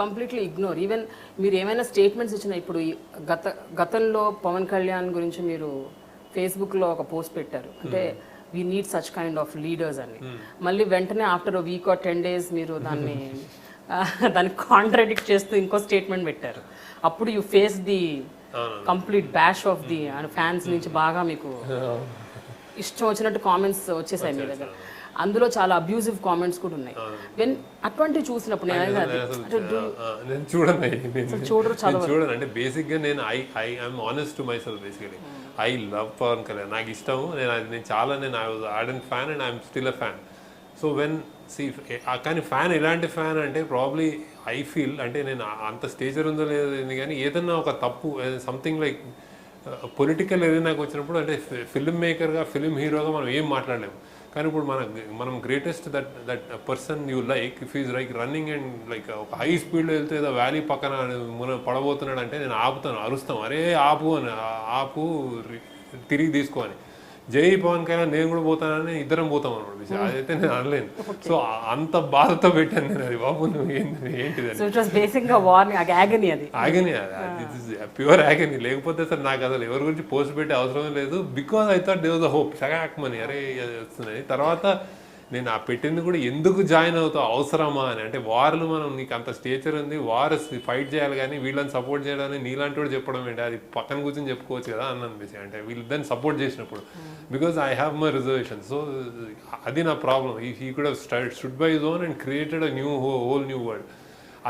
Completely ignore. Even మీరు ఏమైనా statements ఇచ్చినా ఇప్పుడు గతంలో పవన్ కళ్యాణ్ గురించి మీరు ఫేస్బుక్లో ఒక పోస్ట్ పెట్టారు, అంటే we need such kind of leaders అని. మళ్ళీ వెంటనే ఆఫ్టర్ వీక్ ఆర్ 10 days మీరు దాన్ని కాంట్రాడిక్ట్ చేస్తూ ఇంకో స్టేట్మెంట్ పెట్టారు. అప్పుడు you face the complete bash of the fans నుంచి బాగా మీకు ఇష్టం వచ్చినట్టు కామెంట్స్ వచ్చేసాయి మీ దగ్గర. అందులో చాలా అబ్యూజివ్ కామెంట్స్ కూడా ఉన్నాయి. వెన్ అటువంటివి చూసినప్పుడు నేను చూడను అంటే బేసిక్గా నేను I'm honest to myself. Basically I love Pawan Kalyan, నాకు ఇష్టము. నేను చాలా I was ardent fan and I'm still a fan. So when కానీ ఫ్యాన్ ఎలాంటి ఫ్యాన్ అంటే ప్రాబ్లీ ఐ ఫీల్ అంటే నేను అంత స్టేజర్ ఉందో లేదో కానీ ఏదన్నా ఒక తప్పు సంథింగ్ లైక్ పొలిటికల్ ఏదైనాకు వచ్చినప్పుడు అంటే ఫిల్మ్ మేకర్గా ఫిల్మ్ హీరోగా మనం ఏం మాట్లాడలేము. కానీ ఇప్పుడు మనం greatest that person you like if is like running and like ఒక హై స్పీడ్లో వెళ్తే ఏదో వ్యాలీ పక్కన పడబోతున్నాడు అంటే నేను ఆపుతాను, అరుస్తాం, అరే ఆపు తిరిగి తీసుకో అని. జై పవన్ కళ్యాణ్ నేను కూడా పోతానని ఇద్దరం పోతాం అనమాట. అదైతే నేను అనలేను. సో అంత బాధతో పెట్టాను నేను. అది బాబు నువ్వు ఏంటిది ఆగని, ప్యూర్ ఆగని. లేకపోతే సార్ నాకు అసలు ఎవరి గురించి పోస్ట్ పెట్టే అవసరం లేదు. Because I thought there was a hope, సగాక్మని అరే వస్తున్నాయి. తర్వాత నేను ఆ పెట్టింది కూడా ఎందుకు జాయిన్ అవుతావు, అవసరమా అని. అంటే వార్లు మనం నీకు అంత స్టేచర్ ఉంది, వార్ ఫైట్ చేయాలి కానీ వీళ్ళని సపోర్ట్ చేయాలని నీలాంటి వాడు చెప్పడం ఏంటి, అది పక్కన కూర్చొని చెప్పుకోవచ్చు కదా అని అనిపించి. అంటే వీళ్ళు దాన్ని సపోర్ట్ చేసినప్పుడు because I have my reservation. So అది నా problem. He could have stood by his own and created a whole new world.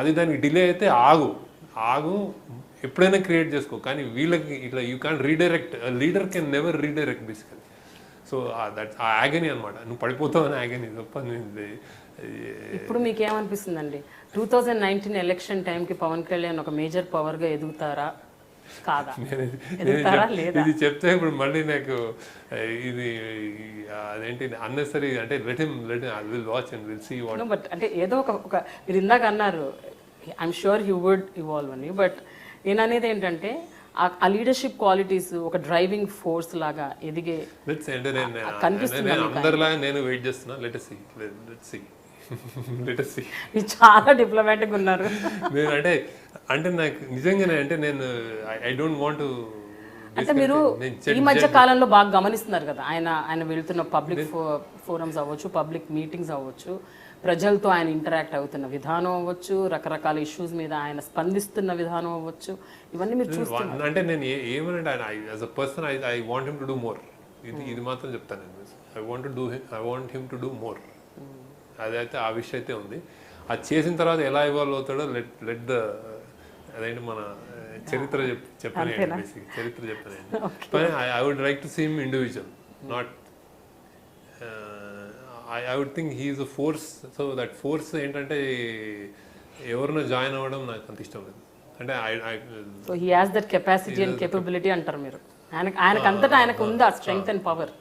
అది దానికి డిలే అయితే ఆగు ఎప్పుడైనా క్రియేట్ చేసుకో. కానీ వీళ్ళకి ఇట్లా you can redirect, leader can never redirect basically. So that ఆ యాగనీ అనమాట, నువ్వు పడిపోతావు అని యాగనీ తప్ప. ఇప్పుడు మీకేమనిపిస్తుందండి 2019 ఎలక్షన్ టైంకి పవన్ కళ్యాణ్ ఒక మేజర్ పవర్గా ఎదుగుతారా కాదా? ఇది చెప్తే ఇప్పుడు మళ్ళీ నాకు ఇది అదేంటి అన్నెసరీ అంటే will watch and will see what. But అంటే ఏదో ఒక మీరు ఇందాక అన్నారు I'm sure he would evolve అని. బట్ నేను అనేది ఏంటంటే ఆ లీడర్షిప్ క్వాలిటీస్ ఒక డ్రైవింగ్ ఫోర్స్ లాగా ఎదిగే కనిపిస్తుంది. అందరిలాగా నేను వెయిట్ చేస్తున్నా. Let's see. మీరు చాలా డిప్లొమాటిక్ ఉన్నారు. నేను అంటే నాకు నిజంగానే అంటే నేను ఐ డోంట్ వాంట్ టు. అంటే మీరు ఈ మధ్య కాలంలో బాగా గమనిస్తున్నారు కదా, ఆయన వెళ్తున్న పబ్లిక్ ఫోరమ్స్ అవ్వచ్చు, పబ్లిక్ మీటింగ్స్ అవ్వచ్చు, ప్రజలతో ఆయన ఇంటరాక్ట్ అవుతున్న విధానం అవ్వచ్చు, రకరకాల ఇష్యూస్ మీద ఆయన స్పందిస్తున్న విధానం అవ్వచ్చు, ఇవన్నీ మీరు చూస్తున్నారు. అంటే నేను ఏమనంటే as a person I want him to do more. ఇది మాత్రం చెప్తాను నేను. I want him to do more. అదైతే ఆ విషయం అయితే ఉంది. అది చేసిన తర్వాత ఎలా ఇవాల్వ్ అవుతాడో లెట్ ద అదేంటి మన చరిత్ర చెప్పాను. I would like to see him individual, not I would think he is a force. So that force ఏంటంటే ఎవరినో జాయిన్ అవ్వడం నాకు అంత ఇష్టం లేదు. అంటే so he has that capacity and capability అంటారు మీరు. ఆయనకంతటా ఆయనకు ఉంది ఆ స్ట్రెంగ్త్ అండ్ పవర్.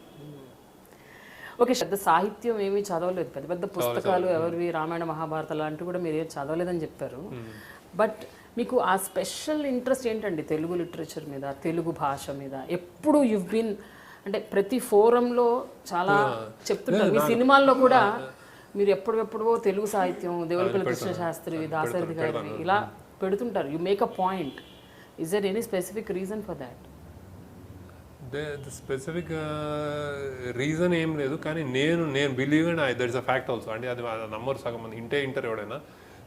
ఓకే, పెద్ద సాహిత్యం ఏమీ చదవలేదు, పెద్ద పుస్తకాలు ఎవరివి రామాయణ మహాభారత లాంటివి కూడా మీరు ఏం చదవలేదని చెప్పారు. బట్ మీకు ఆ స్పెషల్ ఇంట్రెస్ట్ ఏంటండి తెలుగు లిటరేచర్ మీద, తెలుగు భాష మీద? ఎప్పుడు యువ్ బీన్ అంటే ప్రతి ఫోరంలో చాలా చెప్తుంటారు. మీ సినిమాల్లో కూడా మీరు ఎప్పుడెప్పుడో తెలుగు సాహిత్యం, దేవులపల్లి కృష్ణ శాస్త్రి, దాశరథి గారి ఇలా పెడుతుంటారు. You make a point. Is there any specific reason for that? Specific reason ఏం లేదు, కానీ నేను believe and that is a fact also. అంటే అది నమ్మరు సగం మంది ఇంటర్ ఎవడైనా